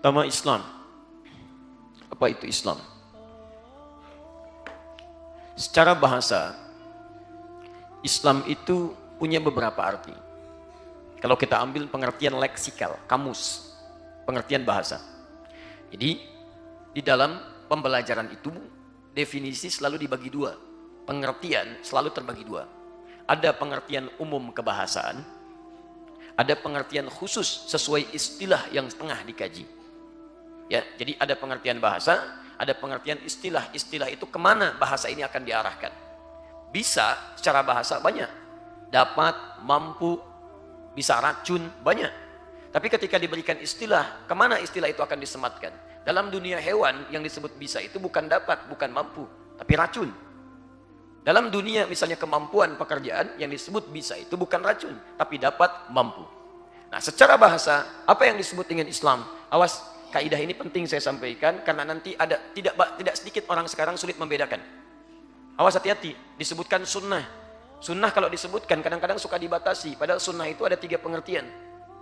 Pertama, Islam. Apa itu Islam? Secara bahasa, Islam itu punya beberapa arti. Kalau kita ambil pengertian leksikal, kamus, pengertian bahasa. Jadi, di dalam pembelajaran itu, definisi selalu dibagi dua. Pengertian selalu terbagi dua. Ada pengertian umum kebahasaan, ada pengertian khusus sesuai istilah yang tengah dikaji. Ya, jadi ada pengertian bahasa, ada pengertian istilah. Istilah itu kemana bahasa ini akan diarahkan. Bisa secara bahasa banyak. Dapat, mampu, bisa racun, banyak. Tapi ketika diberikan istilah, kemana istilah itu akan disematkan? Dalam dunia hewan yang disebut bisa itu bukan dapat, bukan mampu, tapi racun. Dalam dunia misalnya kemampuan pekerjaan yang disebut bisa itu bukan racun, tapi dapat, mampu. Nah, secara bahasa, apa yang disebut dengan Islam? Awas, kaidah ini penting saya sampaikan karena nanti ada tidak sedikit orang sekarang sulit membedakan. Awas, hati-hati, disebutkan sunnah. Sunnah kalau disebutkan kadang-kadang suka dibatasi, padahal sunnah itu ada 3 pengertian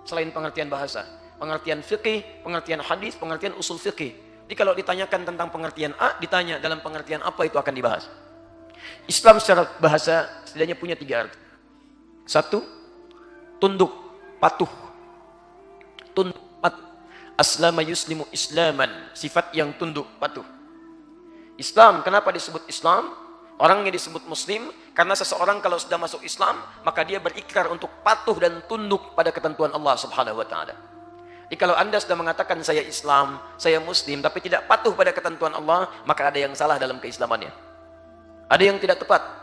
selain pengertian bahasa. Pengertian fikih, pengertian hadis, pengertian usul fikih. Jadi kalau ditanyakan tentang pengertian A, ditanya dalam pengertian apa itu akan dibahas. Islam secara bahasa setidaknya punya 3 arti. 1, tunduk, patuh. Tunduk, patuh. Aslama yuslimu islaman, sifat yang tunduk, patuh. Islam, kenapa disebut Islam? Orangnya disebut muslim karena seseorang kalau sudah masuk Islam, maka dia berikrar untuk patuh dan tunduk pada ketentuan Allah Subhanahu wa taala. Jadi kalau Anda sudah mengatakan saya Islam, saya muslim tapi tidak patuh pada ketentuan Allah, maka ada yang salah dalam keislamannya. Ada yang tidak tepat.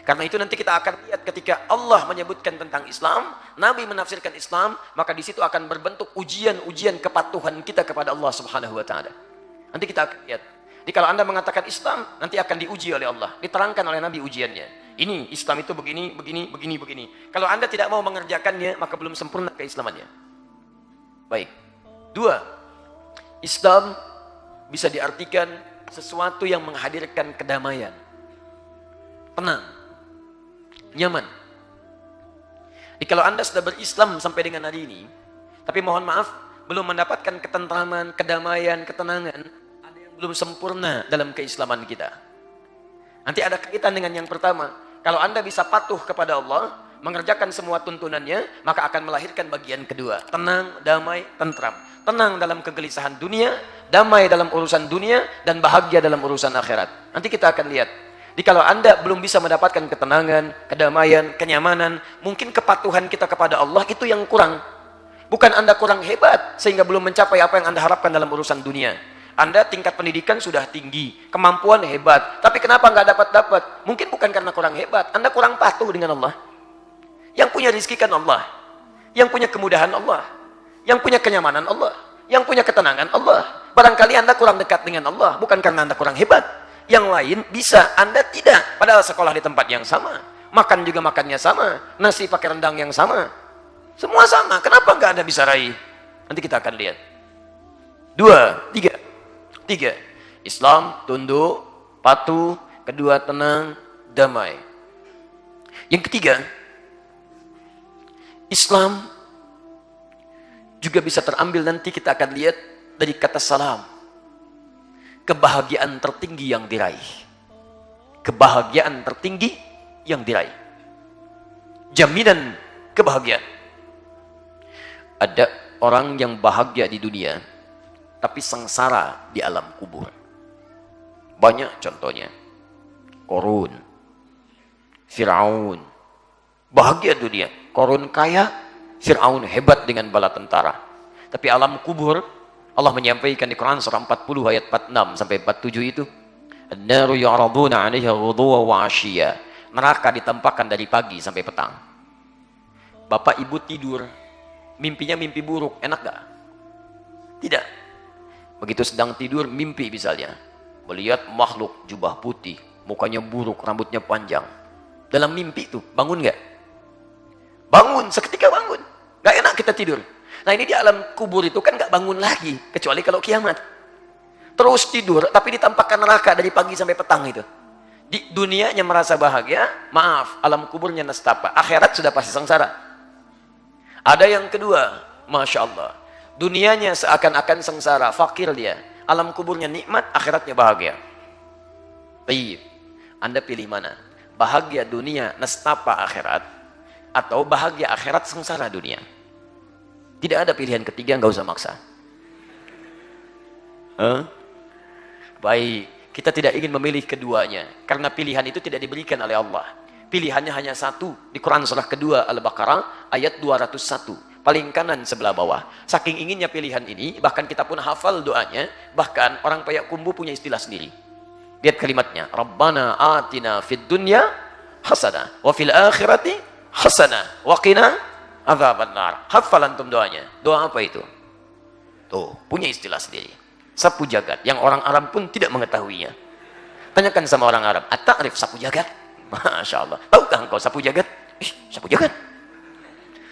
Karena itu nanti kita akan lihat ketika Allah menyebutkan tentang Islam, Nabi menafsirkan Islam, maka di situ akan berbentuk ujian-ujian kepatuhan kita kepada Allah Subhanahu wa taala. Nanti kita akan lihat. Jadi kalau Anda mengatakan Islam, nanti akan diuji oleh Allah, diterangkan oleh Nabi ujiannya. Ini Islam itu begini, begini, begini, begini. Kalau Anda tidak mau mengerjakannya, maka belum sempurna keislamannya. Baik. 2. Islam bisa diartikan sesuatu yang menghadirkan kedamaian. Tenang. Nyaman. Jadi kalau Anda sudah berislam sampai dengan hari ini, tapi mohon maaf, belum mendapatkan ketentraman, kedamaian, ketenangan, ada yang belum sempurna dalam keislaman kita. Nanti ada kaitan dengan yang pertama. Kalau Anda bisa patuh kepada Allah, mengerjakan semua tuntunannya, maka akan melahirkan bagian kedua. Tenang, damai, tentram. Tenang dalam kegelisahan dunia, damai dalam urusan dunia, dan bahagia dalam urusan akhirat. Nanti kita akan lihat. Jadi kalau Anda belum bisa mendapatkan ketenangan, kedamaian, kenyamanan, mungkin kepatuhan kita kepada Allah itu yang kurang. Bukan Anda kurang hebat, sehingga belum mencapai apa yang Anda harapkan dalam urusan dunia. Anda tingkat pendidikan sudah tinggi, kemampuan hebat, tapi kenapa nggak dapat-dapat? Mungkin bukan karena kurang hebat, Anda kurang patuh dengan Allah. Yang punya rizki kan Allah, yang punya kemudahan Allah, yang punya kenyamanan Allah, yang punya ketenangan Allah. Barangkali Anda kurang dekat dengan Allah, bukan karena Anda kurang hebat. Yang lain bisa, Anda tidak. Padahal sekolah di tempat yang sama, makan juga makannya sama, nasi pakai rendang yang sama, semua sama. Kenapa nggak Anda bisa raih? Nanti kita akan lihat. 2, 3. Islam, tunduk, patuh. Kedua, tenang, damai. Yang ketiga, Islam juga bisa terambil, nanti kita akan lihat dari kata salam. Kebahagiaan tertinggi yang diraih. Kebahagiaan tertinggi yang diraih. Jaminan kebahagiaan. Ada orang yang bahagia di dunia, tapi sengsara di alam kubur. Banyak contohnya. Korun, Fir'aun, bahagia dunia. Korun kaya, Fir'aun hebat dengan bala tentara. Tapi alam kubur, Allah menyampaikan di Quran surah 40 ayat 46 sampai 47 itu, an-naru yu'raduna 'alaiha ghuduwwan wa 'ashiyya. Neraka ditampakkan dari pagi sampai petang. Bapak ibu tidur, mimpinya mimpi buruk, enak gak? Tidak. Begitu sedang tidur, mimpi misalnya melihat makhluk jubah putih, mukanya buruk, rambutnya panjang. Dalam mimpi itu, bangun gak? Bangun, seketika bangun. Gak enak kita tidur. Nah ini di alam kubur itu kan gak bangun lagi, kecuali kalau kiamat. Terus tidur, tapi ditampakkan neraka dari pagi sampai petang itu. Di dunianya merasa bahagia, maaf, alam kuburnya nestapa. Akhirat sudah pasti sengsara. Ada yang kedua, Masya Allah, Dunianya seakan-akan sengsara, fakir dia. Alam kuburnya nikmat, akhiratnya bahagia. Baik, Anda pilih mana? Bahagia dunia, nestapa akhirat, atau bahagia akhirat, sengsara dunia? Tidak ada pilihan ketiga, nggak usah maksa. Baik, kita tidak ingin memilih keduanya, karena pilihan itu tidak diberikan oleh Allah. Pilihannya hanya satu, di Quran surah kedua Al-Baqarah ayat 201. Paling kanan sebelah bawah. Saking inginnya pilihan ini, bahkan kita pun hafal doanya, bahkan orang Payakumbuh punya istilah sendiri. Lihat kalimatnya, Rabbana atina fid dunya hasanah, wa fil akhirati hasanah, wa qina adzabannar. Hafal antum doanya. Doa apa itu? Tuh, punya istilah sendiri. Sapu jagat, yang orang Arab pun tidak mengetahuinya. Tanyakan sama orang Arab, at-ta'rif sapu jagat? Masya Allah. Tahukah engkau sapu jagat? Sapu jagat?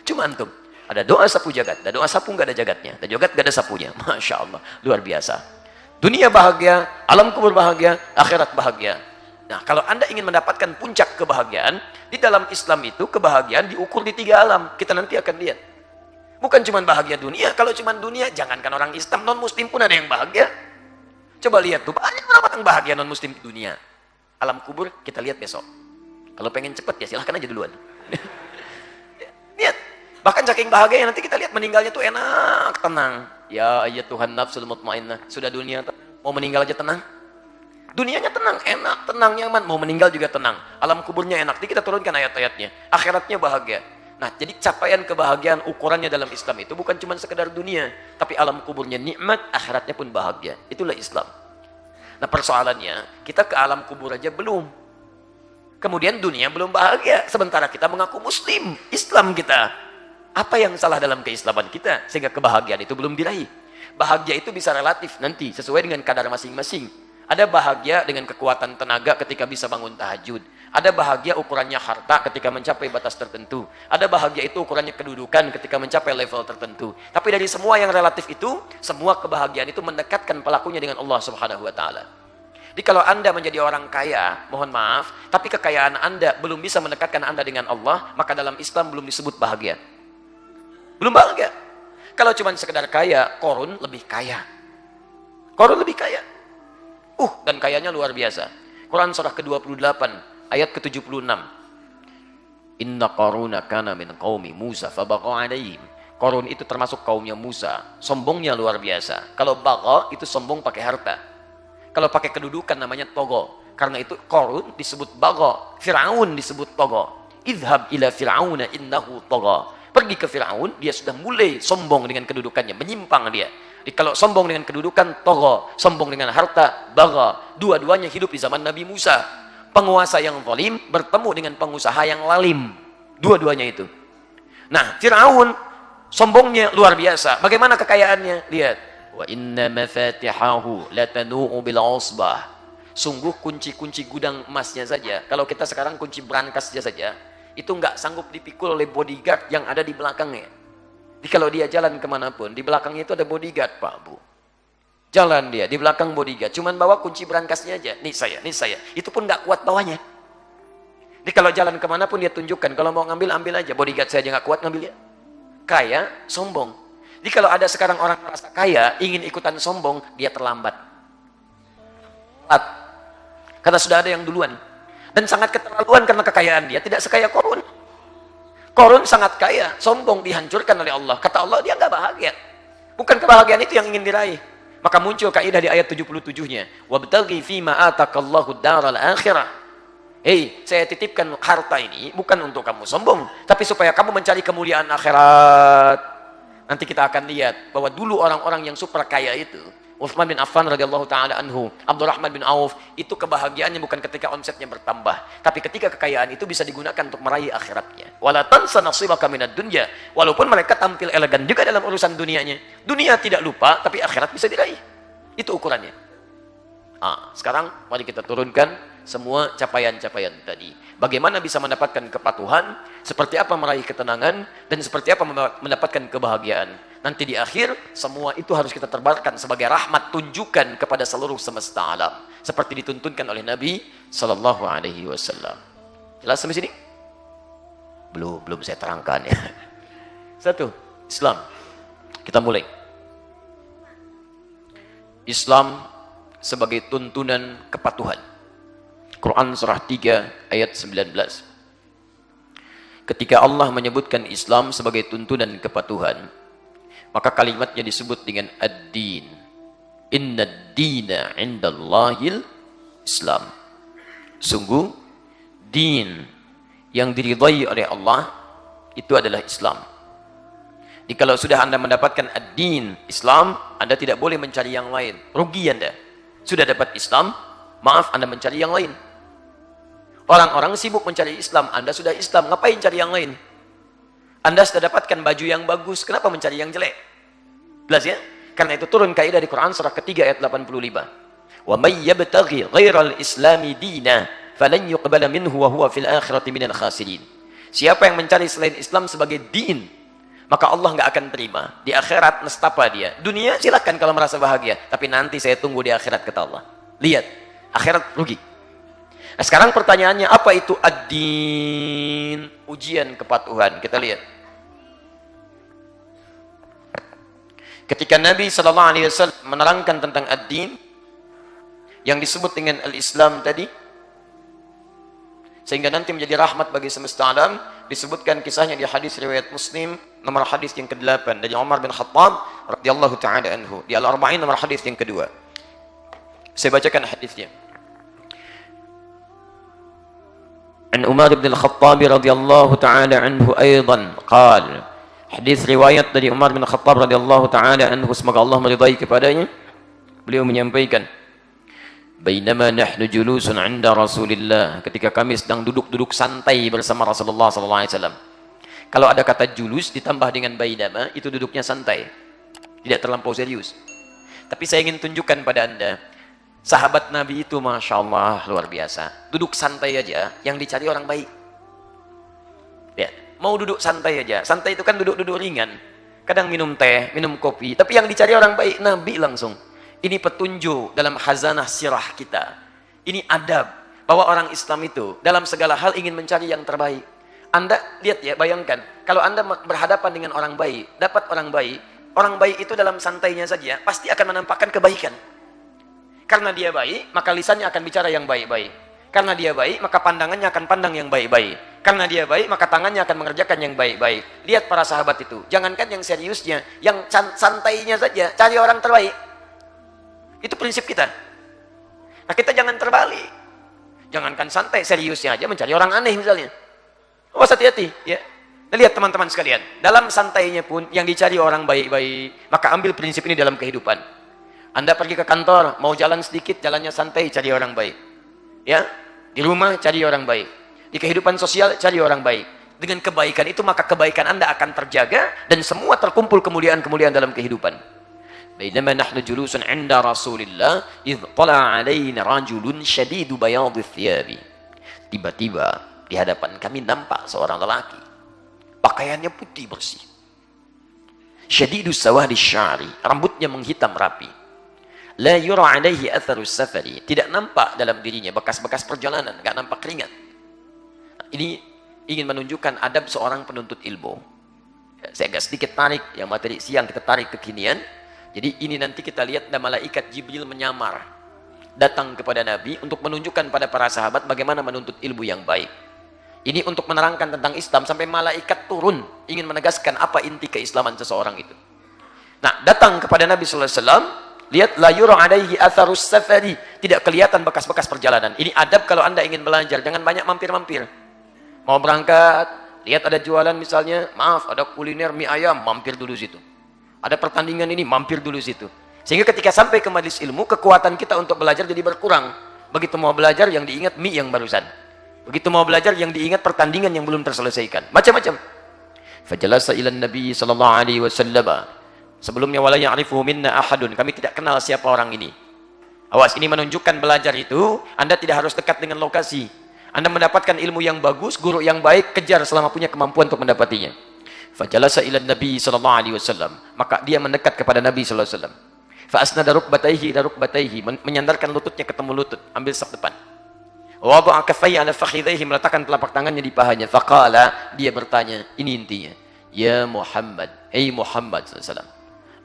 Cuma antum. Ada doa sapu jagat, ada doa sapu nggak ada jagatnya, ada jagat nggak ada sapunya. Masya Allah, luar biasa. Dunia bahagia, alam kubur bahagia, akhirat bahagia. Nah, kalau Anda ingin mendapatkan puncak kebahagiaan, di dalam Islam itu kebahagiaan diukur di 3 alam. Kita nanti akan lihat. Bukan cuma bahagia dunia, kalau cuma dunia, jangankan orang Islam, non-Muslim pun ada yang bahagia. Coba lihat tuh, banyak orang bahagia non-Muslim di dunia. Alam kubur, kita lihat besok. Kalau pengen cepat ya silahkan aja duluan. Lihat. Bahkan saking bahagia nanti kita lihat meninggalnya tuh enak, tenang. Ya Tuhan nafsul mutmainnah. Sudah dunia mau meninggal aja tenang. Dunianya tenang, enak, tenang, nyaman. Mau meninggal juga tenang. Alam kuburnya enak. Jadi kita turunkan ayat-ayatnya. Akhiratnya bahagia. Nah, jadi capaian kebahagiaan ukurannya dalam Islam itu bukan cuma sekedar dunia, tapi alam kuburnya nikmat, akhiratnya pun bahagia. Itulah Islam. Nah, persoalannya kita ke alam kubur aja belum. Kemudian dunia belum bahagia. Sementara kita mengaku Muslim, Islam kita. Apa yang salah dalam keislaman kita sehingga kebahagiaan itu belum diraih? Bahagia itu bisa relatif nanti sesuai dengan kadar masing-masing. Ada bahagia dengan kekuatan tenaga ketika bisa bangun tahajud. Ada bahagia ukurannya harta ketika mencapai batas tertentu. Ada bahagia itu ukurannya kedudukan ketika mencapai level tertentu. Tapi dari semua yang relatif itu, semua kebahagiaan itu mendekatkan pelakunya dengan Allah Subhanahu wa taala. Jadi kalau Anda menjadi orang kaya, mohon maaf, tapi kekayaan Anda belum bisa mendekatkan Anda dengan Allah, maka dalam Islam belum disebut bahagia. Belum bahagia. Kalau cuma sekedar kaya, Qarun lebih kaya. Qarun lebih kaya. Dan kayanya luar biasa. Quran surah ke-28, ayat ke-76. Inna Qaruna kana min qaumi Musa fabagha alaihim. Qarun itu termasuk kaumnya Musa. Sombongnya luar biasa. Kalau bagha itu sombong pakai harta. Kalau pakai kedudukan namanya togo. Karena itu Qarun disebut bagha. Fir'aun disebut togo. Idhab ila fir'auna innahu togo. Pergi ke Fir'aun, dia sudah mulai sombong dengan kedudukannya, menyimpang dia. Jadi kalau sombong dengan kedudukan, togo. Sombong dengan harta, bagha. Dua-duanya hidup di zaman Nabi Musa. Penguasa yang zalim bertemu dengan pengusaha yang lalim. Dua-duanya itu. Nah, Fir'aun sombongnya luar biasa. Bagaimana kekayaannya? Lihat. Wa inna mafatihahu latanu'u bil usbah. Sungguh kunci-kunci gudang emasnya saja. Kalau kita sekarang kunci brankasnya saja, itu nggak sanggup dipikul oleh bodyguard yang ada di belakangnya. Jadi kalau dia jalan kemanapun, di belakangnya itu ada bodyguard, Pak Bu. Jalan dia, di belakang bodyguard. Cuman bawa kunci brankasnya aja. Nih saya. Itu pun nggak kuat bawanya. Jadi kalau jalan kemanapun dia tunjukkan. Kalau mau ngambil, ambil aja. Bodyguard saya aja nggak kuat ngambilnya. Kaya, sombong. Jadi kalau ada sekarang orang merasa kaya, ingin ikutan sombong, dia terlambat. Karena sudah ada yang duluan. Dan sangat keterlaluan karena kekayaan dia, tidak sekaya Qarun. Qarun sangat kaya, sombong, dihancurkan oleh Allah. Kata Allah, dia nggak bahagia. Bukan kebahagiaan itu yang ingin diraih. Maka muncul kaidah di ayat 77-nya. Wabtaghi fima atakallahu daral akhirah. Hei, saya titipkan harta ini bukan untuk kamu sombong, tapi supaya kamu mencari kemuliaan akhirat. Nanti kita akan lihat bahwa dulu orang-orang yang super kaya itu, Utsman bin Affan radhiyallahu taala anhu, Abdurrahman bin Auf, itu kebahagiaannya bukan ketika omsetnya bertambah, tapi ketika kekayaan itu bisa digunakan untuk meraih akhiratnya. Wala tansa nasibaka minad dunya. Walaupun mereka tampil elegan juga dalam urusan dunianya. Dunia tidak lupa, tapi akhirat bisa diraih. Itu ukurannya. Sekarang mari kita turunkan semua capaian-capaian tadi. Bagaimana bisa mendapatkan kepatuhan, seperti apa meraih ketenangan, dan seperti apa mendapatkan kebahagiaan. Nanti di akhir, semua itu harus kita terbarkan sebagai rahmat tunjukkan kepada seluruh semesta alam. Seperti dituntunkan oleh Nabi Sallallahu Alaihi Wasallam. Jelas sampai sini? Belum saya terangkan ya. Satu, Islam. Kita mulai. Islam sebagai tuntunan kepatuhan. Quran surah 3 ayat 19. Ketika Allah menyebutkan Islam sebagai tuntunan kepatuhan, maka kalimatnya disebut dengan ad-din. Inna ad-dina 'indallahil Islam. Sungguh din yang diridhai oleh Allah itu adalah Islam. Jadi kalau sudah Anda mendapatkan ad-din, Islam, Anda tidak boleh mencari yang lain. Rugi Anda. Sudah dapat Islam, maaf, Anda mencari yang lain. Orang-orang sibuk mencari Islam, Anda sudah Islam, ngapain cari yang lain? Anda sudah dapatkan baju yang bagus, kenapa mencari yang jelek? Jelas ya? Karena itu turun kaidah di Quran surah ketiga ayat 85. Wa may yabtaghi ghairal islami dina falan yuqbala minhu wa huwa fil akhirati minal khasirin. Siapa yang mencari selain Islam sebagai din, maka Allah nggak akan terima. Di akhirat nestapa dia. Dunia silakan kalau merasa bahagia, tapi nanti saya tunggu di akhirat kata Allah. Lihat, akhirat rugi. Nah, sekarang pertanyaannya, apa itu ad-din? Ujian kepatuhan. Kita lihat. Ketika Nabi SAW menerangkan tentang ad-din, yang disebut dengan al-Islam tadi, sehingga nanti menjadi rahmat bagi semesta alam, disebutkan kisahnya di hadis riwayat Muslim nomor hadis yang ke-8 dari Umar bin Khattab radhiyallahu taala anhu, di Al-Arba'in nomor hadis yang kedua. Saya bacakan hadisnya. An Umar bin Khattab radhiyallahu taala anhu aidan qala, hadis riwayat dari Umar bin Khattab radhiyallahu taala anhu, semoga Allah meridai kepadanya, beliau menyampaikan, bainama nahnu julusun 'inda Rasulillah, ketika kami sedang duduk-duduk santai bersama Rasulullah sallallahu alaihi wasallam. Kalau ada kata julus ditambah dengan bainama, itu duduknya santai, tidak terlampau serius. Tapi saya ingin tunjukkan pada Anda, sahabat Nabi itu Masya Allah luar biasa. Duduk santai aja yang dicari orang baik. Ya, mau duduk santai aja. Santai itu kan duduk-duduk ringan. Kadang minum teh, minum kopi, tapi yang dicari orang baik Nabi langsung. Ini petunjuk dalam khazanah sirah kita. Ini adab bahwa orang Islam itu dalam segala hal ingin mencari yang terbaik. Anda lihat ya, bayangkan kalau Anda berhadapan dengan orang baik, dapat orang baik itu dalam santainya saja pasti akan menampakkan kebaikan. Karena dia baik, maka lisannya akan bicara yang baik-baik. Karena dia baik, maka pandangannya akan pandang yang baik-baik. Karena dia baik, maka tangannya akan mengerjakan yang baik-baik. Lihat para sahabat itu, jangankan yang seriusnya, yang santainya saja, cari orang terbaik. Itu prinsip kita. Nah, kita jangan terbalik. Jangankan santai, seriusnya aja mencari orang aneh misalnya. Awas, hati-hati ya. Nah, lihat teman-teman sekalian, dalam santainya pun yang dicari orang baik-baik, maka ambil prinsip ini dalam kehidupan. Anda pergi ke kantor, mau jalan sedikit, jalannya santai, cari orang baik. Ya, di rumah cari orang baik. Di kehidupan sosial cari orang baik. Dengan kebaikan itu maka kebaikan Anda akan terjaga dan semua terkumpul kemuliaan-kemuliaan dalam kehidupan. Bainama nahnu julusun 'inda Rasulillah idh tala'a 'alaina rajulun shadidu bayadhi thiyabi. Tiba-tiba di hadapan kami nampak seorang lelaki. Pakaiannya putih bersih. Shadidu sawadi sya'ri, rambutnya menghitam rapi. La yura 'alaihi atharus safari, tidak nampak dalam dirinya bekas-bekas perjalanan, enggak nampak keringat. Ini ingin menunjukkan adab seorang penuntut ilmu. Saya agak sedikit tarik yang materi siang, kita tarik kekinian. Jadi ini nanti kita lihat ada malaikat Jibril menyamar datang kepada Nabi untuk menunjukkan pada para sahabat bagaimana menuntut ilmu yang baik. Ini untuk menerangkan tentang Islam sampai malaikat turun ingin menegaskan apa inti keislaman seseorang itu. Nah, datang kepada Nabi sallallahu alaihi wasallam, lihat la yura 'alaihi atharus safari, tidak kelihatan bekas-bekas perjalanan. Ini adab kalau Anda ingin belajar, jangan banyak mampir-mampir. Mau berangkat, lihat ada jualan misalnya, maaf ada kuliner mie ayam, mampir dulu situ. Ada pertandingan ini, mampir dulu situ. Sehingga ketika sampai ke majelis ilmu, kekuatan kita untuk belajar jadi berkurang. Begitu mau belajar, yang diingat mie yang barusan. Begitu mau belajar, yang diingat pertandingan yang belum terselesaikan. Macam-macam. Fajalasa ilan Nabi sallallahu alaihi wasallam. Sebelumnya wala ya'rifuhu minna ahadun. Kami tidak kenal siapa orang ini. Awas, ini menunjukkan belajar itu, Anda tidak harus dekat dengan lokasi. Anda mendapatkan ilmu yang bagus, guru yang baik, kejar selama punya kemampuan untuk mendapatinya. Fajalasa ila Nabi sallallahu alaihi wasallam, maka dia mendekat kepada Nabi sallallahu alaihi wasallam. Fa asnada rukbatayhi ila rukbatayhi, menyandarkan lututnya ketemu lutut, ambil saf depan. Wa wada'a kaffayhi ala fakhidhayhi, meletakkan telapak tangannya di pahanya. Faqala, dia bertanya, ini intinya. Ya Muhammad, hey Muhammad sallallahu alaihi wasallam,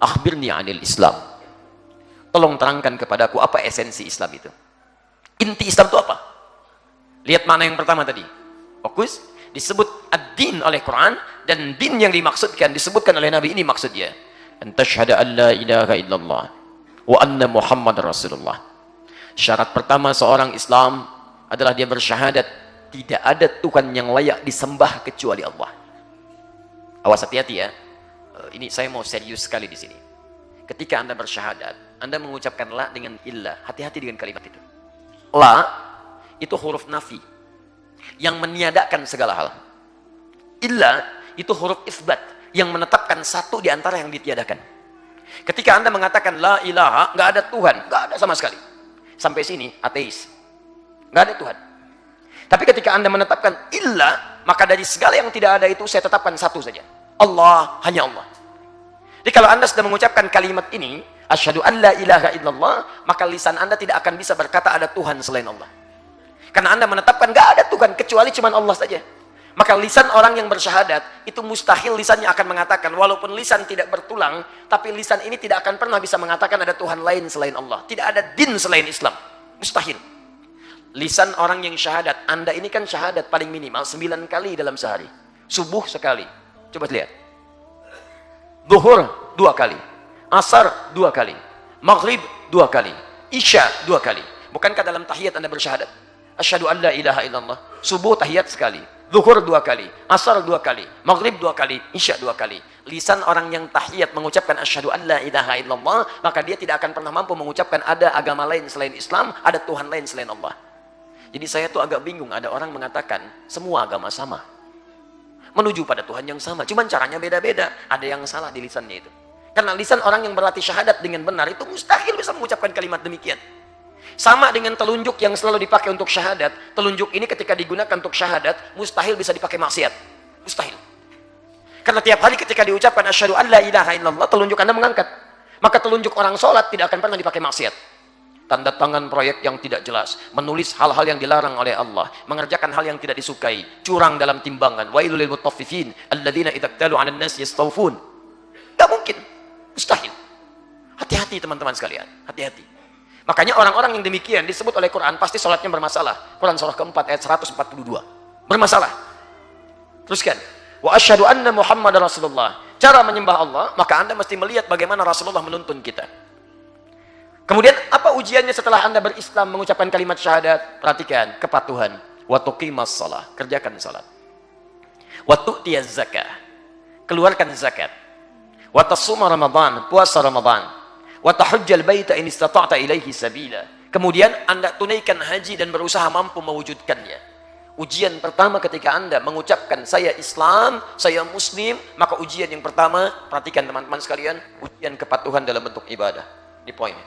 akhbirni 'anil Islam. Tolong terangkan kepadaku apa esensi Islam itu. Inti Islam itu apa? Lihat mana yang pertama tadi. Fokus. Disebut ad-din oleh Quran, dan din yang dimaksudkan disebutkan oleh Nabi ini maksudnya an tashhada an la ilaha illallah wa anna Muhammad Rasulullah. Syarat pertama seorang Islam adalah dia bersyahadat tidak ada Tuhan yang layak disembah kecuali Allah. Awas, hati-hati ya. Ini saya mau serius sekali di sini. Ketika Anda bersyahadat, Anda mengucapkan la dengan illah. Hati-hati dengan kalimat itu. La itu huruf nafi yang meniadakan segala hal. Illa itu huruf isbat yang menetapkan satu di antara yang ditiadakan. Ketika Anda mengatakan la ilaha, nggak ada Tuhan, nggak ada sama sekali. Sampai sini ateis, nggak ada Tuhan. Tapi ketika Anda menetapkan illa, maka dari segala yang tidak ada itu saya tetapkan satu saja. Allah, hanya Allah. Jadi kalau Anda sudah mengucapkan kalimat ini, asyhadu an la ilaha illallah, maka lisan Anda tidak akan bisa berkata ada Tuhan selain Allah. Karena Anda menetapkan nggak ada Tuhan kecuali cuma Allah saja. Maka lisan orang yang bersyahadat itu mustahil lisannya akan mengatakan, walaupun lisan tidak bertulang, tapi lisan ini tidak akan pernah bisa mengatakan ada Tuhan lain selain Allah. Tidak ada din selain Islam. Mustahil. Lisan orang yang syahadat, Anda ini kan syahadat paling minimal 9 kali dalam sehari. Subuh sekali. Coba lihat. Zuhur 2 kali. Asar 2 kali. Maghrib 2 kali. Isya 2 kali. Bukankah dalam tahiyat Anda bersyahadat? Asyhadu an la ilaha illallah. Subuh tahiyat sekali. Zuhur 2 kali. Asar 2 kali. Maghrib 2 kali. Isya 2 kali. Lisan orang yang tahiyat mengucapkan asyhadu an la ilaha illallah, maka dia tidak akan pernah mampu mengucapkan ada agama lain selain Islam, ada Tuhan lain selain Allah. Jadi saya tuh agak bingung, ada orang mengatakan semua agama sama, menuju pada Tuhan yang sama, cuman caranya beda-beda. Ada yang salah di lisannya itu. Karena lisan orang yang berlatih syahadat dengan benar itu mustahil bisa mengucapkan kalimat demikian. Sama dengan telunjuk yang selalu dipakai untuk syahadat. Telunjuk ini ketika digunakan untuk syahadat, mustahil bisa dipakai maksiat. Mustahil. Karena tiap hari ketika diucapkan asyhadu an la ilaha illallah, telunjuk Anda mengangkat. Maka telunjuk orang sholat tidak akan pernah dipakai maksiat. Tanda tangan proyek yang tidak jelas, menulis hal-hal yang dilarang oleh Allah, mengerjakan hal yang tidak disukai, curang dalam timbangan, wailul lil mutaffifin alladzina idza iktalu 'alan nas yastawfun. Enggak mungkin. Mustahil. Hati-hati teman-teman sekalian, hati-hati. Makanya orang-orang yang demikian disebut oleh Quran pasti sholatnya bermasalah. Quran surah keempat ayat 142. Bermasalah. Teruskan. Wa asyhadu anna Muhammad Rasulullah. Cara menyembah Allah, maka Anda mesti melihat bagaimana Rasulullah menuntun kita. Kemudian apa ujiannya setelah Anda berislam mengucapkan kalimat syahadat? Perhatikan, kepatuhan. Wa tuqimas shalah, kerjakan salat. Wa tu'tiyaz zakah, keluarkan zakat. Wa tasuma Ramadan, puasa Ramadan. Wa tahujjal baita in istata'ta ilaihi sabila. Kemudian Anda tunaikan haji dan berusaha mampu mewujudkannya. Ujian pertama ketika Anda mengucapkan saya Islam, saya Muslim, maka ujian yang pertama, perhatikan teman-teman sekalian, ujian kepatuhan dalam bentuk ibadah. Ini poinnya.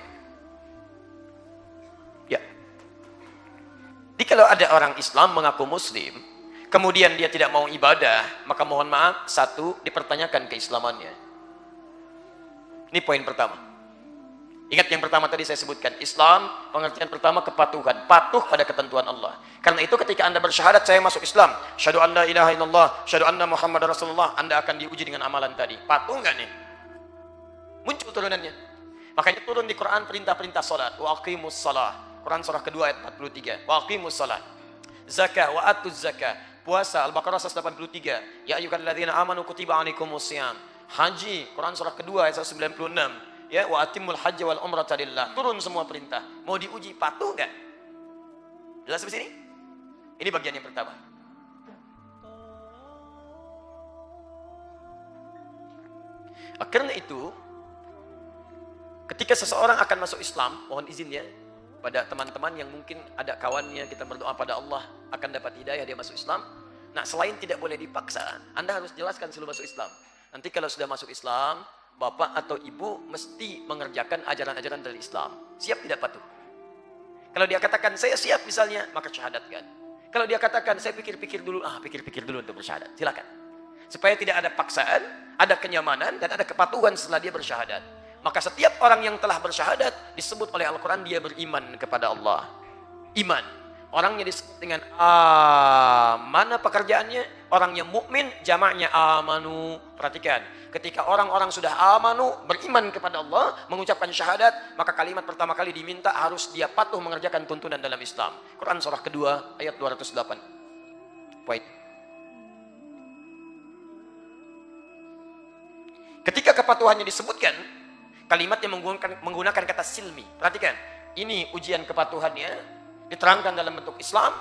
Ya. Jadi kalau ada orang Islam mengaku Muslim, kemudian dia tidak mau ibadah, maka mohon maaf, satu, dipertanyakan keislamannya. Ini poin pertama. Ingat yang pertama tadi saya sebutkan, Islam, pengertian pertama kepatuhan, patuh pada ketentuan Allah. Karena itu ketika Anda bersyahadat, saya masuk Islam, syahadu an la ilaha illallah, syahadu anna Muhammad Rasulullah, Anda akan diuji dengan amalan tadi. Patuh nggak nih? Muncul turunannya. Makanya turun di Quran perintah-perintah salat, wa aqimus shalah. Quran surah kedua ayat 43, wa aqimus shalah. Zakah, wa atuz zakah. Puasa, Al-Baqarah 183, ya ayyuhalladzina amanu kutiba alaikumus shiyam. Haji, Quran surah kedua ayat 196. Ya, wa atimul hajj wal umrata lillah. Turun semua perintah. Mau diuji patuh enggak? Jelas sampai sini? Ini bagian yang pertama. Karena itu, ketika seseorang akan masuk Islam, mohon izin ya, pada teman-teman yang mungkin ada kawannya, kita berdoa pada Allah akan dapat hidayah dia masuk Islam. Nah, selain tidak boleh dipaksa, Anda harus jelaskan sebelum masuk Islam. Nanti kalau sudah masuk Islam, bapak atau ibu mesti mengerjakan ajaran-ajaran dari Islam. Siap tidak patuh? Kalau dia katakan saya siap misalnya, maka syahadatkan. Kalau dia katakan saya pikir-pikir dulu, pikir-pikir dulu untuk bersyahadat. Silakan. Supaya tidak ada paksaan, ada kenyamanan dan ada kepatuhan setelah dia bersyahadat. Maka setiap orang yang telah bersyahadat disebut oleh Al-Quran dia beriman kepada Allah. Iman. Orangnya disebut dengan mana pekerjaannya? Orang yang mukmin jamaknya amanu. Perhatikan, ketika orang-orang sudah amanu, beriman kepada Allah, mengucapkan syahadat, maka kalimat pertama kali diminta harus dia patuh mengerjakan tuntunan dalam Islam. Quran surah kedua ayat 208. Poin. Ketika kepatuhannya disebutkan, kalimatnya menggunakan kata silmi. Perhatikan, ini ujian kepatuhannya diterangkan dalam bentuk Islam.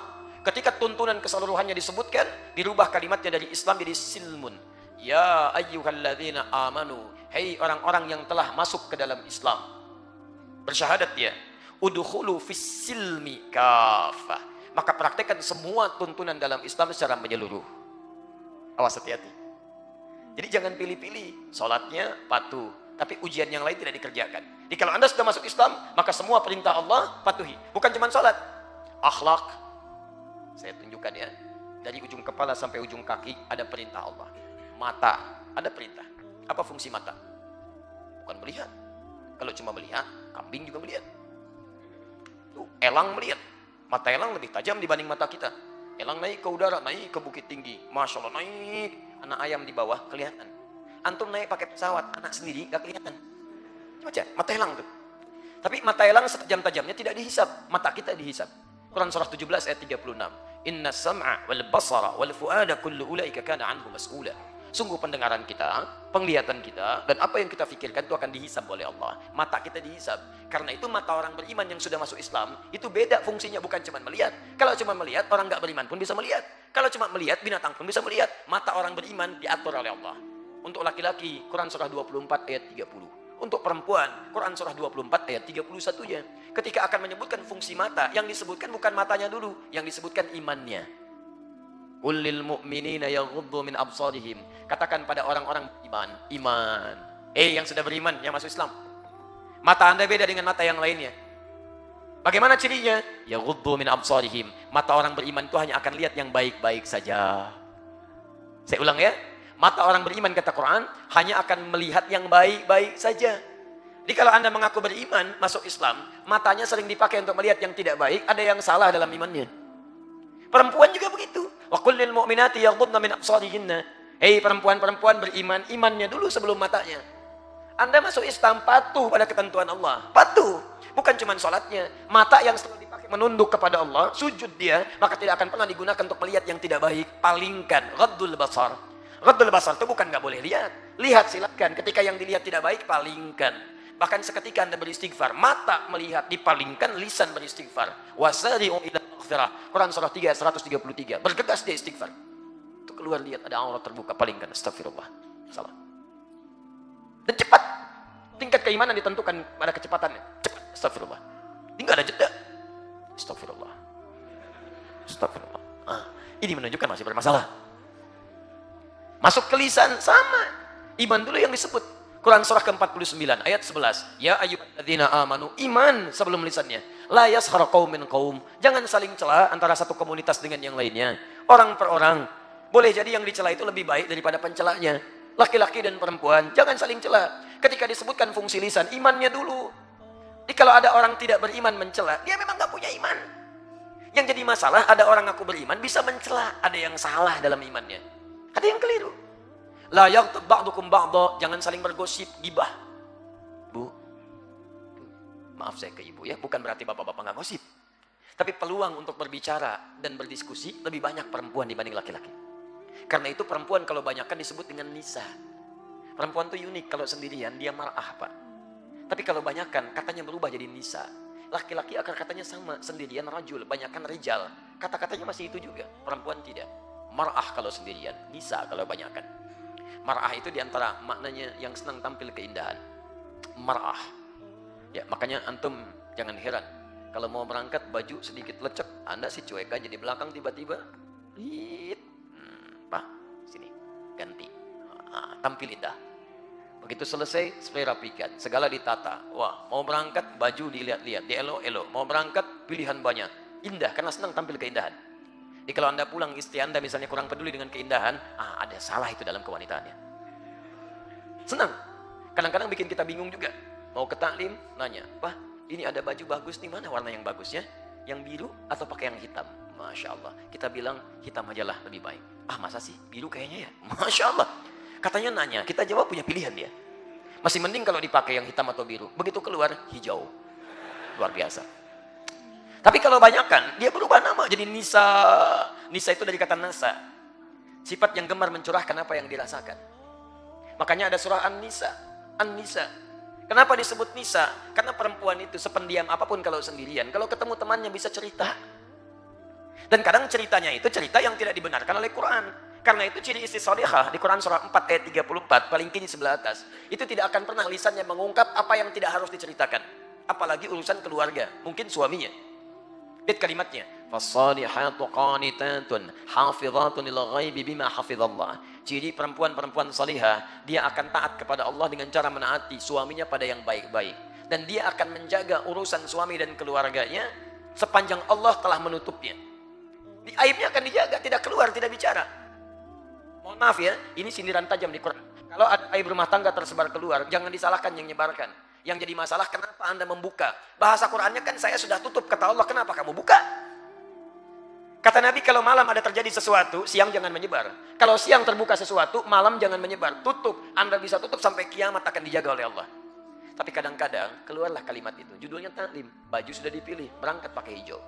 Ketika tuntunan keseluruhannya disebutkan, dirubah kalimatnya dari Islam jadi silmun. Ya ayyuhalladzina amanu, hei orang-orang yang telah masuk ke dalam Islam, bersyahadat dia, udkhulu fis silmi kafah. Maka praktekkan semua tuntunan dalam Islam secara menyeluruh. Awas, hati-hati. Jadi jangan pilih-pilih, sholatnya patuh, tapi ujian yang lain tidak dikerjakan. Jadi kalau Anda sudah masuk Islam, maka semua perintah Allah patuhi. Bukan cuma sholat, akhlak. Saya tunjukkan ya, dari ujung kepala sampai ujung kaki ada perintah Allah. Mata, ada perintah. Apa fungsi mata? Bukan melihat. Kalau cuma melihat, kambing juga melihat. Tuh, elang melihat. Mata elang lebih tajam dibanding mata kita. Elang naik ke udara, naik ke bukit tinggi. Masya Allah, naik. Anak ayam di bawah kelihatan. Antum naik pakai pesawat, anak sendiri gak kelihatan. Coba aja, mata elang tuh. Tapi mata elang setajam-tajamnya tidak dihisap, mata kita dihisap. Quran surah 17 ayat 36. Inna sam'a wal basara wal fuada kullu ulaika kana anhu mas'ula. Sungguh pendengaran kita, penglihatan kita, dan apa yang kita pikirkan itu akan dihisap oleh Allah. Mata kita dihisap. Karena itu mata orang beriman yang sudah masuk Islam, itu beda fungsinya, bukan cuma melihat. Kalau cuma melihat, orang nggak beriman pun bisa melihat. Kalau cuma melihat, binatang pun bisa melihat. Mata orang beriman diatur oleh Allah. Untuk laki-laki, Quran surah 24 ayat 30. Untuk perempuan, Quran surah 24 ayat 31-nya. Ketika akan menyebutkan fungsi mata, yang disebutkan bukan matanya dulu, yang disebutkan imannya. Qul lil mu'minina yaghuddu min absarihim. Katakan pada orang-orang iman. Yang sudah beriman, yang masuk Islam. Mata Anda beda dengan mata yang lainnya. Bagaimana cirinya? Yaghuddu min absarihim. Mata orang beriman itu hanya akan lihat yang baik-baik saja. Saya ulang ya. Mata orang beriman, kata Quran, hanya akan melihat yang baik-baik saja. Jadi kalau Anda mengaku beriman, masuk Islam, matanya sering dipakai untuk melihat yang tidak baik, ada yang salah dalam imannya. Perempuan juga begitu. Wa qul lil mu'minati yaghuddna min absarihinna. Hei perempuan-perempuan beriman, imannya dulu sebelum matanya. Anda masuk Islam patuh pada ketentuan Allah. Patuh. Bukan cuma sholatnya. Mata yang selalu dipakai menunduk kepada Allah, sujud dia, maka tidak akan pernah digunakan untuk melihat yang tidak baik. Palingkan. Ghaddul basar. Ghaddul basar itu bukan nggak boleh lihat. Lihat silakan. Ketika yang dilihat tidak baik, palingkan. Bahkan seketika Anda beristighfar, mata melihat dipalingkan, lisan beristighfar. Wasari'u ila maghfirah. Quran surah 3 ayat 133. Bergegas dia istighfar. Itu keluar lihat ada aurat terbuka, palingkan. Astagfirullah. Salah. Dan cepat. Tingkat keimanan ditentukan pada kecepatannya. Cepat. Astagfirullah. Tinggal ada jeda. Astagfirullah. Astagfirullah. Ini menunjukkan masih bermasalah. Masuk ke lisan sama. Iman dulu yang disebut. Quran surah ke-49 ayat 11. Ya ayyuhalladzina amanu, iman sebelum lisannya. La yaskhar qaumin qaum. Jangan saling cela antara satu komunitas dengan yang lainnya. Orang per orang. Boleh jadi yang dicela itu lebih baik daripada pencelanya. Laki-laki dan perempuan, jangan saling cela. Ketika disebutkan fungsi lisan, imannya dulu. Jadi kalau ada orang tidak beriman mencela, dia memang gak punya iman. Yang jadi masalah, ada orang aku beriman bisa mencela. Ada yang salah dalam imannya. Ada yang keliru. La yaghtab ba'dukum ba'dha, jangan saling bergosip, gibah. Bu, maaf saya ke ibu ya, bukan berarti bapak-bapak nggak gosip. Tapi peluang untuk berbicara dan berdiskusi lebih banyak perempuan dibanding laki-laki. Karena itu perempuan kalau banyakkan disebut dengan nisa. Perempuan itu unik, kalau sendirian dia mar'ah pak. Tapi kalau banyakkan katanya berubah jadi nisa. Laki-laki akar katanya sama, sendirian rajul, banyakkan rijal. Kata-katanya masih itu juga, perempuan tidak. Mar'ah kalau sendirian, nisa kalau banyakkan. Mar'ah itu diantara maknanya yang senang tampil keindahan. Mar'ah. Ya, makanya antum jangan heran. Kalau mau berangkat baju sedikit lecek, Anda si cuek aja di belakang tiba-tiba. Pak, sini, ganti. Tampil indah. Begitu selesai, spray rapikan. Segala ditata. Wah, mau berangkat baju dilihat-lihat, dielok-elok. Mau berangkat pilihan banyak. Indah, karena senang tampil keindahan. Jadi kalau Anda pulang, istri Anda misalnya kurang peduli dengan keindahan, ada salah itu dalam kewanitaannya. Senang. Kadang-kadang bikin kita bingung juga. Mau ke taklim, nanya, Pak, ini ada baju bagus nih, mana warna yang bagusnya? Yang biru atau pakai yang hitam? Masya Allah. Kita bilang hitam aja lah lebih baik. Ah masa sih biru kayaknya ya? Masya Allah. Katanya nanya, kita jawab punya pilihan dia. Masih mending kalau dipakai yang hitam atau biru. Begitu keluar hijau. Luar biasa. Tapi kalau banyakkan, dia berubah nama jadi Nisa. Nisa itu dari kata nasa. Sifat yang gemar mencurahkan apa yang dirasakan. Makanya ada surah An-Nisa. An-Nisa. Kenapa disebut Nisa? Karena perempuan itu sependiam apapun kalau sendirian. Kalau ketemu temannya bisa cerita. Dan kadang ceritanya itu cerita yang tidak dibenarkan oleh Quran. Karena itu ciri istri salihah di Quran surah 4 ayat 34, paling kiri sebelah atas. Itu tidak akan pernah lisannya mengungkap apa yang tidak harus diceritakan. Apalagi urusan keluarga, mungkin suaminya. Lihat kalimatnya. Fasalihatu qanitatun hafizatun lil ghaibi bima hafizallah. Ciri perempuan-perempuan salihah, dia akan taat kepada Allah dengan cara menaati suaminya pada yang baik-baik. Dan dia akan menjaga urusan suami dan keluarganya sepanjang Allah telah menutupnya. Aibnya akan dijaga, tidak keluar, tidak bicara. Mohon maaf ya, ini sindiran tajam di Quran. Kalau ada aib rumah tangga tersebar keluar, jangan disalahkan yang menyebarkan. Yang jadi masalah, kenapa Anda membuka? Bahasa Qurannya kan saya sudah tutup, kata Allah, kenapa kamu buka? Kata Nabi, kalau malam ada terjadi sesuatu, siang jangan menyebar. Kalau siang terbuka sesuatu, malam jangan menyebar. Tutup, Anda bisa tutup sampai kiamat akan dijaga oleh Allah. Tapi kadang-kadang keluarlah kalimat itu, judulnya taklim, baju sudah dipilih, berangkat pakai hijau.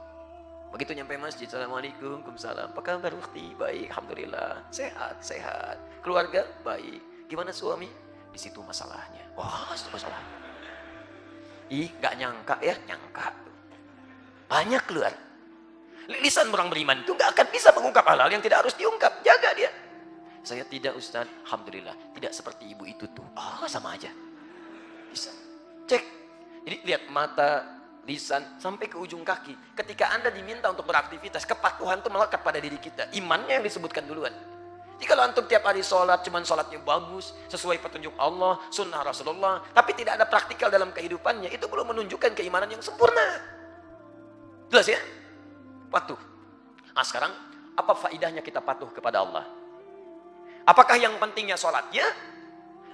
Begitu nyampe masjid, assalamualaikum, waalaikumsalam. Apa kabar Ukti? Baik, alhamdulillah. Sehat, sehat. Keluarga baik. Gimana suami? Di situ masalahnya. Wah, itu masalahnya. Ih, nggak nyangka ya, nyangka. Banyak keluar. Lisan orang beriman itu nggak akan bisa mengungkap hal-hal yang tidak harus diungkap. Jaga dia. Saya tidak Ustaz, alhamdulillah. Tidak seperti ibu itu tuh. Ah, sama aja. Bisa. Cek. Jadi lihat mata, lisan, sampai ke ujung kaki. Ketika Anda diminta untuk beraktivitas, kepatuhan itu melekat pada diri kita. Imannya yang disebutkan duluan. Jadi kalau antum tiap hari sholat, cuman sholatnya bagus, sesuai petunjuk Allah, sunnah Rasulullah, tapi tidak ada praktikal dalam kehidupannya, itu belum menunjukkan keimanan yang sempurna. Jelas ya? Patuh. Nah sekarang, apa faidahnya kita patuh kepada Allah? Apakah yang pentingnya sholatnya?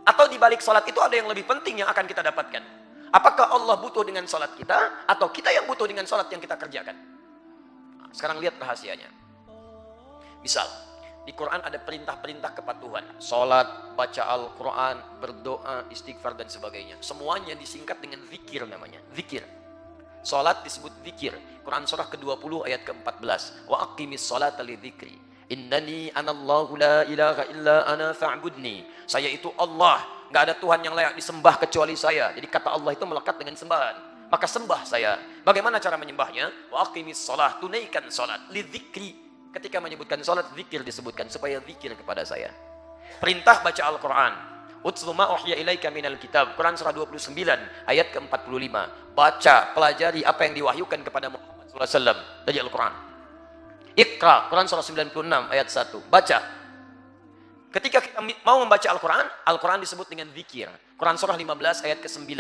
Atau di balik sholat itu ada yang lebih penting yang akan kita dapatkan? Apakah Allah butuh dengan sholat kita, atau kita yang butuh dengan sholat yang kita kerjakan? Nah, sekarang lihat rahasianya. Misal, di Quran ada perintah-perintah kepatuhan. Sholat, baca Al-Quran, berdoa, istighfar, dan sebagainya. Semuanya disingkat dengan zikir namanya. Zikir. Sholat disebut zikir. Quran surah ke-20 ayat ke-14. Wa aqimis sholata li dzikri. Innani anallahu la ilaha illa ana fa'budni. Saya itu Allah. Nggak ada Tuhan yang layak disembah kecuali saya. Jadi kata Allah itu melekat dengan sembahan. Maka sembah saya. Bagaimana cara menyembahnya? Wa aqimis shalah, tunaikan salat. Li dzikri. Ketika menyebutkan salat, zikir disebutkan supaya zikir kepada saya. Perintah baca Al-Qur'an. Utlu ma uhiya ilaika minal kitab. Quran surah 29 ayat ke-45. Baca, pelajari apa yang diwahyukan kepada Muhammad sallallahu alaihi wasallam dari Al-Qur'an. Iqra, Quran surah 96 ayat 1. Baca. Ketika kita mau membaca Al-Quran, Al-Quran disebut dengan zikir. Quran surah 15 ayat ke-9.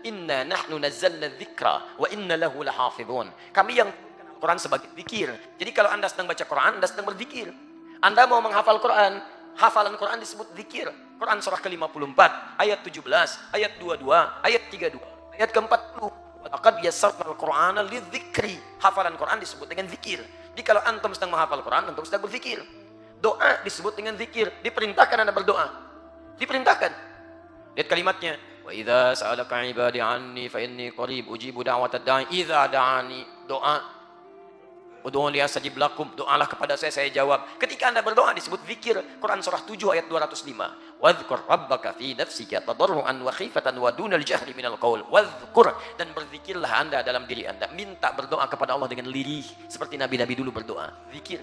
Inna nahnu nazzalna dzikra wa inna lahu lahafidhun. Kami yang Al-Quran sebagai zikir. Jadi kalau Anda sedang baca Quran, Anda sedang berzikir. Anda mau menghafal Quran, hafalan Quran disebut zikir. Quran surah ke-54 ayat 17, ayat 22, ayat 32, ayat ke-40. Laqad yassarna al-Qur'ana lidzikri. Hafalan Quran disebut dengan zikir. Jadi kalau antum sedang menghafal Quran, antum sedang berzikir. Doa disebut dengan zikir. Diperintahkan Anda berdoa. Diperintahkan. Lihat kalimatnya. Wa idza sa'alaka 'ibadi 'anni fa inni qarib ujibu da'watad da'i idza da'ani. Doa. Ud'uuni astajib lakum. Doalah kepada saya jawab. Ketika Anda berdoa disebut zikir. Quran surah 7 ayat 205. Wadhkur rabbaka fi nafsika tadarruan wa khifatan wa dunal jahri minal qaul. Wadhkur, dan berzikirlah Anda dalam diri Anda. Minta berdoa kepada Allah dengan lirih seperti nabi-nabi dulu berdoa. Zikir.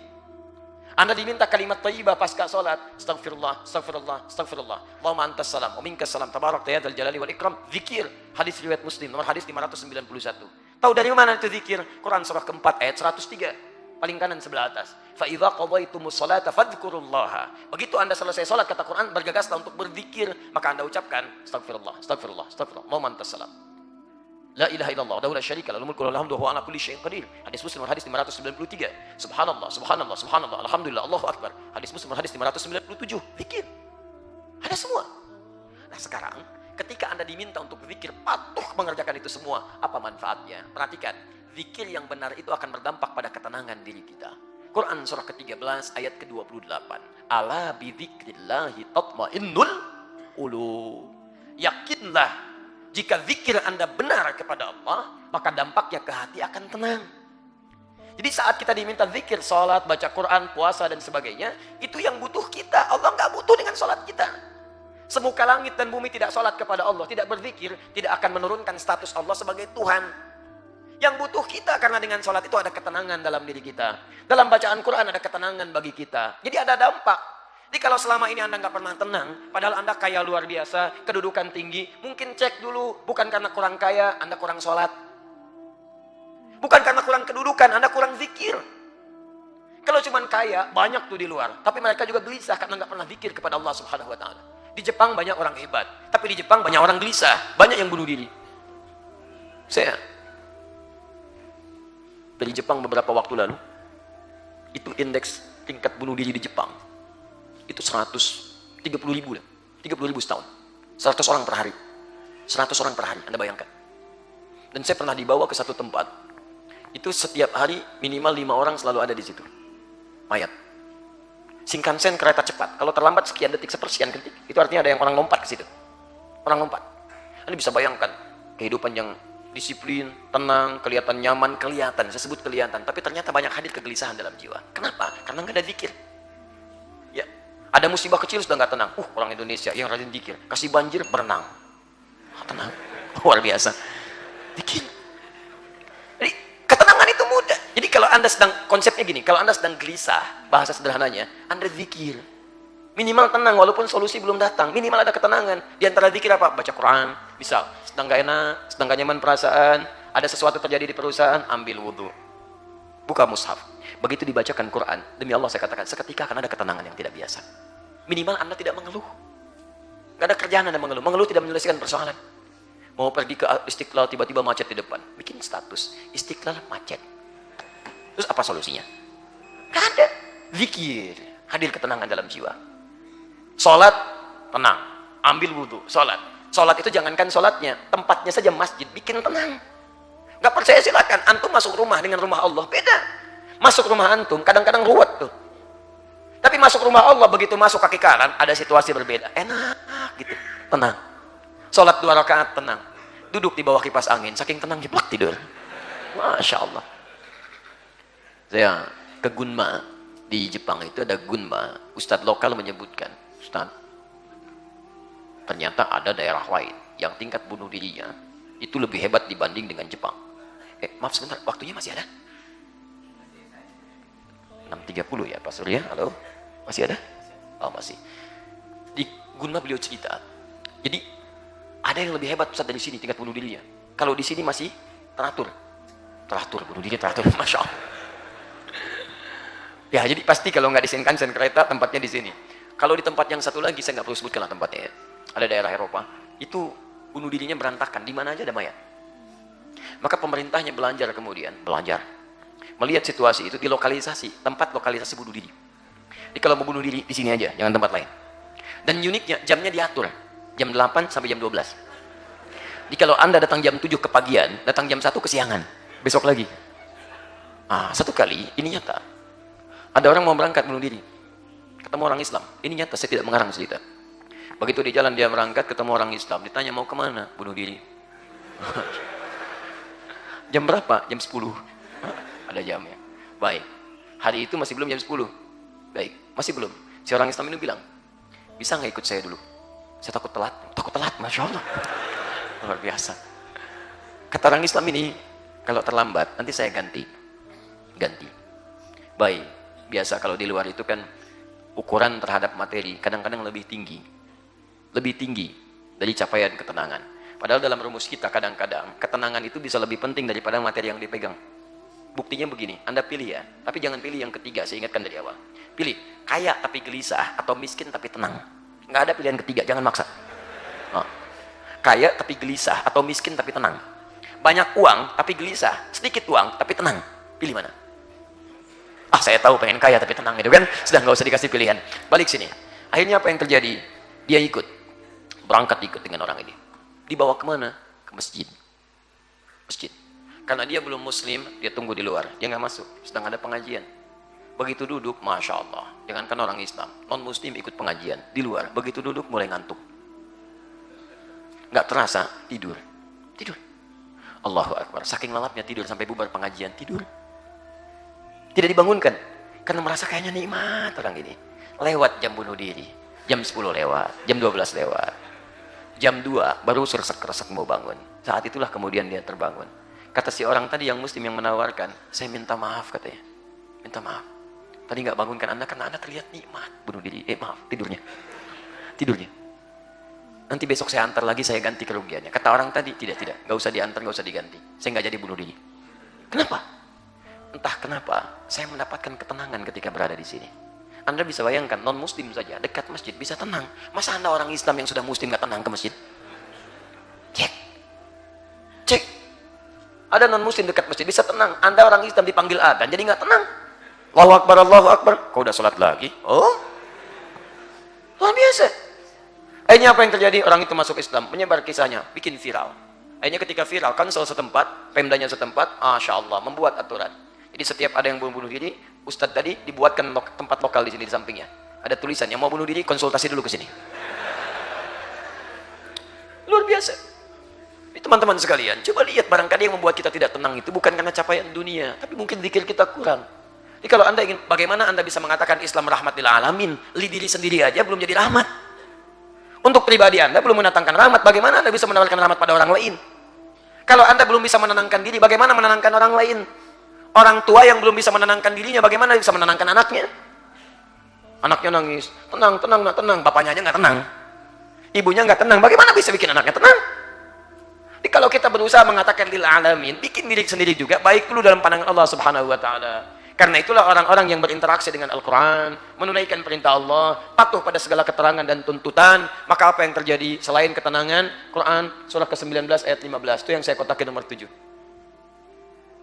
Anda diminta kalimat thayyibah pasca salat, astaghfirullah, astaghfirullah, astaghfirullah. Allahumma antas salam wa minkas salam, tabarakta ya dzal jalali wal ikram. Zikir. Hadis riwayat Muslim nomor hadis 591. Tahu dari mana itu zikir? Quran surah ke-4 ayat 103. Paling kanan sebelah atas. Fa idza qadaitumus salata fadhkurullaha. Begitu Anda selesai salat, kata Quran, bergegaslah untuk berzikir, maka Anda ucapkan astaghfirullah, astaghfirullah, astaghfirullah. Allahumma antas salam. La ilaha illallah, wahdahu la syarika lahu, lahul mulku wa lahul hamdu wa huwa ala kulli syai'in qadir. Hadis Muslim hadis 593. Subhanallah, subhanallah, subhanallah, alhamdulillah, Allahu akbar. Hadis Muslim hadis 597. Zikir. Ada semua. Nah, sekarang ketika Anda diminta untuk berzikir, patuh mengerjakan itu semua, apa manfaatnya? Perhatikan. Zikir yang benar itu akan berdampak pada ketenangan diri kita. Quran surah ke-13 ayat ke-28. Ala bidzikrillahi tatmainnul qulub. Yakinlah, jika zikir Anda benar kepada Allah, maka dampaknya ke hati akan tenang. Jadi saat kita diminta zikir, sholat, baca Quran, puasa, dan sebagainya, itu yang butuh kita. Allah nggak butuh dengan sholat kita. Semuka langit dan bumi tidak sholat kepada Allah, tidak berzikir, tidak akan menurunkan status Allah sebagai Tuhan. Yang butuh kita, karena dengan sholat itu ada ketenangan dalam diri kita. Dalam bacaan Quran ada ketenangan bagi kita. Jadi ada dampak. Jadi kalau selama ini Anda nggak pernah tenang, padahal Anda kaya luar biasa, kedudukan tinggi, mungkin cek dulu, bukan karena kurang kaya, Anda kurang sholat. Bukan karena kurang kedudukan, Anda kurang zikir. Kalau cuma kaya, banyak tuh di luar. Tapi mereka juga gelisah karena nggak pernah zikir kepada Allah Subhanahu Wa Taala. Di Jepang banyak orang hebat, tapi di Jepang banyak orang gelisah, banyak yang bunuh diri. Saya dari Jepang beberapa waktu lalu, itu indeks tingkat bunuh diri di Jepang itu 130.000 lah, 30.000 setahun, 100 orang per hari, 100 orang per hari, Anda bayangkan. Dan saya pernah dibawa ke satu tempat, itu setiap hari minimal 5 orang selalu ada di situ, mayat. Shinkansen kereta cepat, kalau terlambat sekian detik, sepersekian detik, itu artinya ada yang orang lompat ke situ, orang lompat. Anda bisa bayangkan kehidupan yang disiplin, tenang, kelihatan nyaman, kelihatan, saya sebut kelihatan, tapi ternyata banyak hadir kegelisahan dalam jiwa. Kenapa? Karena nggak ada zikir. Ya, ada musibah kecil sudah nggak tenang. Orang Indonesia yang rajin zikir, kasih banjir berenang, tenang, luar biasa. Zikir. Jadi ketenangan itu mudah. Jadi kalau Anda sedang, konsepnya gini, kalau Anda sedang gelisah, bahasa sederhananya, Anda zikir. Minimal tenang, walaupun solusi belum datang, minimal ada ketenangan. Di antara zikir apa? Baca Quran, misal sedang gak enak, sedang gak nyaman perasaan, ada sesuatu terjadi di perusahaan, ambil wudhu, buka mushaf. Begitu dibacakan Quran, demi Allah saya katakan, seketika akan ada ketenangan yang tidak biasa. Minimal Anda tidak mengeluh. Gak ada kerjaan Anda mengeluh. Mengeluh tidak menyelesaikan persoalan. Mau pergi ke Istiqlal, tiba-tiba macet di depan, bikin status, Istiqlal macet. Terus apa solusinya? Gak ada. Zikir, hadir ketenangan dalam jiwa. Sholat, tenang, ambil wudhu, sholat. Sholat itu jangankan sholatnya, tempatnya saja masjid, bikin tenang. Gak percaya silakan, antum masuk rumah dengan rumah Allah, beda. Masuk rumah antum, kadang-kadang ruwet tuh. Tapi masuk rumah Allah, begitu masuk kaki kanan, ada situasi berbeda. Enak, gitu, tenang. Sholat 2 rakaat, tenang. Duduk di bawah kipas angin, saking tenang, jeblak tidur. Masya Allah. Saya ke Gunma, di Jepang itu ada Gunma, ustadz lokal menyebutkan, Ustaz, ternyata ada daerah lain yang tingkat bunuh dirinya itu lebih hebat dibanding dengan Jepang. Maaf sebentar, waktunya masih ada? 6.30 ya Pak Surya, halo? Masih ada? Oh masih. Di Gunma beliau cerita, jadi ada yang lebih hebat Ustaz dari sini tingkat bunuh dirinya. Kalau di sini masih teratur. Teratur, bunuh diri teratur, Masya Allah. Ya jadi pasti kalau nggak di Shinkansen kereta, tempatnya di sini. Kalau di tempat yang satu lagi, saya nggak perlu sebutkan lah tempatnya ya. Ada daerah Eropa, itu bunuh dirinya berantakan, di mana aja ada mayat. Maka pemerintahnya belajar melihat situasi itu, dilokalisasi, tempat lokalisasi bunuh diri. Jadi kalau mau bunuh diri, di sini aja, jangan tempat lain. Dan uniknya, jamnya diatur, jam 8 sampai jam 12. Jadi kalau Anda datang jam 7 kepagian, datang jam 1 kesiangan, besok lagi. Satu kali, ini nyata. Ada orang mau berangkat bunuh diri. Ketemu orang Islam, ini nyata, saya tidak mengarang cerita. Begitu di jalan dia berangkat, ketemu orang Islam, ditanya mau kemana? Bunuh diri. Jam berapa? Jam 10. Ada jamnya. Baik, hari itu masih belum jam 10. Baik, masih belum. Si orang Islam ini bilang, bisa nggak ikut saya dulu? Saya takut telat, Masya Allah. Luar biasa. Kata orang Islam ini, kalau terlambat, nanti saya ganti. Baik, biasa kalau di luar itu kan, ukuran terhadap materi kadang-kadang lebih tinggi dari capaian ketenangan. Padahal dalam rumus kita kadang-kadang ketenangan itu bisa lebih penting daripada materi yang dipegang. Buktinya begini, Anda pilih ya, tapi jangan pilih yang ketiga, saya ingatkan dari awal. Pilih kaya tapi gelisah atau miskin tapi tenang. Nggak ada pilihan ketiga, jangan maksa. Kaya tapi gelisah atau miskin tapi tenang. Banyak uang tapi gelisah, sedikit uang tapi tenang. Pilih mana? Saya tahu pengen kaya tapi tenang gitu kan, sudah nggak usah dikasih pilihan. Balik sini. Akhirnya apa yang terjadi? Dia berangkat ikut dengan orang ini. Dibawa kemana? Ke masjid. Karena dia belum muslim, dia tunggu di luar, dia nggak masuk, sedang ada pengajian. Begitu duduk, Masya Allah, jangankan orang Islam, non muslim ikut pengajian di luar, begitu duduk mulai ngantuk, nggak terasa tidur. Allahu Akbar, saking lelapnya tidur sampai bubar pengajian, tidur, tidak dibangunkan karena merasa kayaknya nikmat orang ini. Lewat jam bunuh diri, jam 10 lewat, jam 12 lewat, jam 2 baru seresek-resek mau bangun. Saat itulah kemudian dia terbangun. Kata si orang tadi yang muslim yang menawarkan, saya minta maaf, katanya, minta maaf, tadi nggak bangunkan Anda karena Anda terlihat nikmat bunuh diri, maaf, tidurnya, nanti besok saya antar lagi, saya ganti kerugiannya. Kata orang tadi, tidak, nggak usah diantar, nggak usah diganti, saya nggak jadi bunuh diri. Kenapa? Entah kenapa saya mendapatkan ketenangan ketika berada di sini. Anda bisa bayangkan, non muslim saja dekat masjid bisa tenang, masa Anda orang Islam yang sudah muslim nggak tenang ke masjid? Cek, ada non muslim dekat masjid bisa tenang, Anda orang Islam dipanggil adzan jadi nggak tenang. Allahu Akbar, Allahu Akbar, kau udah sholat lagi? Oh, luar biasa. Akhirnya apa yang terjadi? Orang itu masuk Islam, menyebar kisahnya, bikin viral. Akhirnya ketika viral, kansel setempat, pemdanya setempat, Masya Allah, membuat aturan. Jadi setiap ada yang bunuh diri, Ustadz tadi dibuatkan tempat lokal di sini di sampingnya. Ada tulisan, yang mau bunuh diri konsultasi dulu ke sini. Luar biasa. Teman-teman sekalian, coba lihat, barangkali yang membuat kita tidak tenang itu bukan karena capaian dunia, tapi mungkin zikir kita kurang. Jadi kalau Anda ingin, bagaimana Anda bisa mengatakan Islam rahmat lil alamin, diri sendiri aja belum jadi rahmat. Untuk pribadi Anda belum mendatangkan rahmat, bagaimana Anda bisa menawarkan rahmat pada orang lain? Kalau Anda belum bisa menenangkan diri, bagaimana menenangkan orang lain? Orang tua yang belum bisa menenangkan dirinya, bagaimana bisa menenangkan anaknya? Anaknya nangis, tenang, bapaknya aja nggak tenang, ibunya nggak tenang, bagaimana bisa bikin anaknya tenang? Jadi kalau kita berusaha mengatakan lil alamin, bikin diri sendiri juga baik dulu dalam pandangan Allah Subhanahu wa taala. Karena itulah orang-orang yang berinteraksi dengan Al-Quran, menunaikan perintah Allah, patuh pada segala keterangan dan tuntutan, maka apa yang terjadi selain ketenangan? Quran surah ke-19 ayat 15, itu yang saya kotakin nomor 7.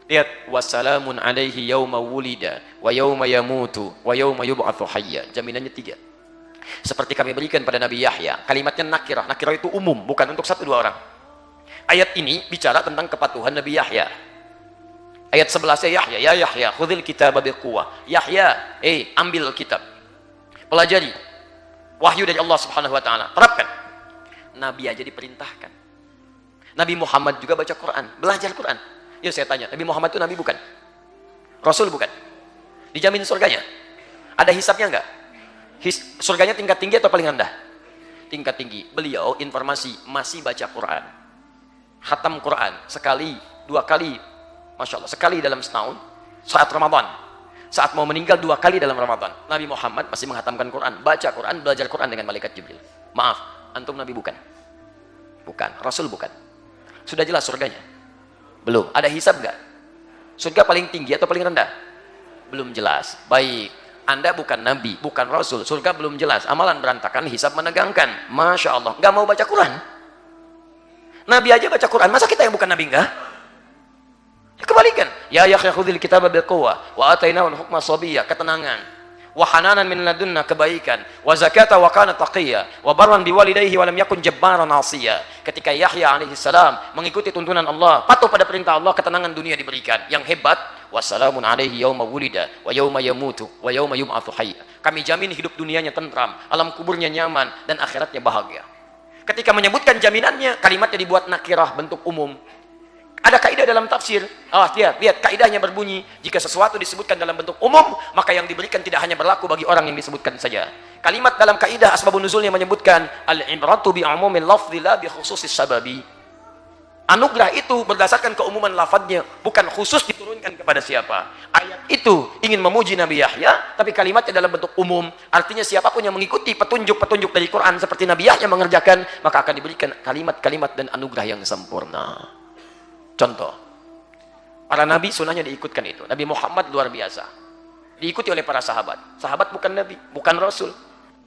Lihat, wassalamun alaihi yauma wulida wa yauma yamutu wa yauma yub'atsu hayya. Jaminannya 3. Seperti kami berikan pada Nabi Yahya, kalimatnya nakirah. Nakirah itu umum, bukan untuk 1-2 orang. Ayat ini bicara tentang kepatuhan Nabi Yahya. Ayat 11-nya Yahya, ya Yahya, khudhil kitaba biquwwah. Yahya, ambil kitab. Pelajari. Wahyu dari Allah Subhanahu wa taala. Terapkan. Nabi aja diperintahkan. Nabi Muhammad juga baca Quran, belajar Quran. Ya saya tanya, Nabi Muhammad itu nabi bukan? Rasul bukan? Dijamin surganya? Ada hisabnya enggak? Surganya tingkat tinggi atau paling rendah? Tingkat tinggi. Beliau informasi masih baca Quran. Khatam Quran sekali, 2 kali. Masya Allah, sekali dalam setahun, saat Ramadan. Saat mau meninggal 2 kali dalam Ramadan. Nabi Muhammad masih menghatamkan Quran, baca Quran, belajar Quran dengan malaikat Jibril. Maaf, antum Nabi bukan? Bukan, Rasul bukan. Sudah jelas surganya? Belum. Ada hisab nggak? Surga paling tinggi atau paling rendah? Belum jelas. Baik, Anda bukan Nabi, bukan Rasul, surga belum jelas, amalan berantakan, hisab menegangkan. Masya Allah, nggak mau baca Quran? Nabi aja baca Quran, masa kita yang bukan Nabi enggak? Kebalikan. Ya Yahya khudhil kitaba biquwwah wa atainahu hukma sabiyya, ketenangan. Wa hananan min ladunna, kebaikan. Wa zakata wa kana taqiyya wa barran biwalidayhi wa lam yakun jabbaran 'asiya. Ketika Yahya alaihi salam mengikuti tuntunan Allah, patuh pada perintah Allah, ketenangan dunia diberikan. Yang hebat, wassalamun alaihi yauma wulida wa yauma yamutu wa yauma yub'atsu hayya. Kami jamin hidup dunianya tentram, alam kuburnya nyaman, dan akhiratnya bahagia. Ketika menyebutkan jaminannya, kalimatnya dibuat nakirah, bentuk umum. Ada kaidah dalam tafsir. Lihat kaidahnya berbunyi, jika sesuatu disebutkan dalam bentuk umum, maka yang diberikan tidak hanya berlaku bagi orang yang disebutkan saja. Kalimat dalam kaidah asbabun nuzulnya menyebutkan al-ibratu bi umumil lafzi la bi khususis sababi. Anugerah itu berdasarkan keumuman lafadznya, bukan khusus diturunkan kepada siapa. Ayat itu ingin memuji Nabi Yahya, tapi kalimatnya dalam bentuk umum. Artinya siapapun yang mengikuti petunjuk-petunjuk dari Quran seperti Nabi Yahya mengerjakan, maka akan diberikan kalimat-kalimat dan anugerah yang sempurna. Contoh, para nabi sunnahnya diikutkan itu. Nabi Muhammad luar biasa, diikuti oleh para sahabat. Sahabat bukan nabi, bukan rasul.